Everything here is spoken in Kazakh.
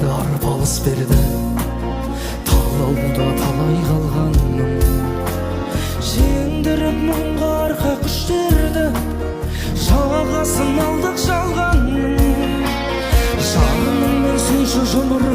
берді, арпалыс берді, талауда талай қалғанмын. Жеңдіріп мұңға арқа күштерді, жағасын алдық жалғанның. Жаныммен сүйші жұмыр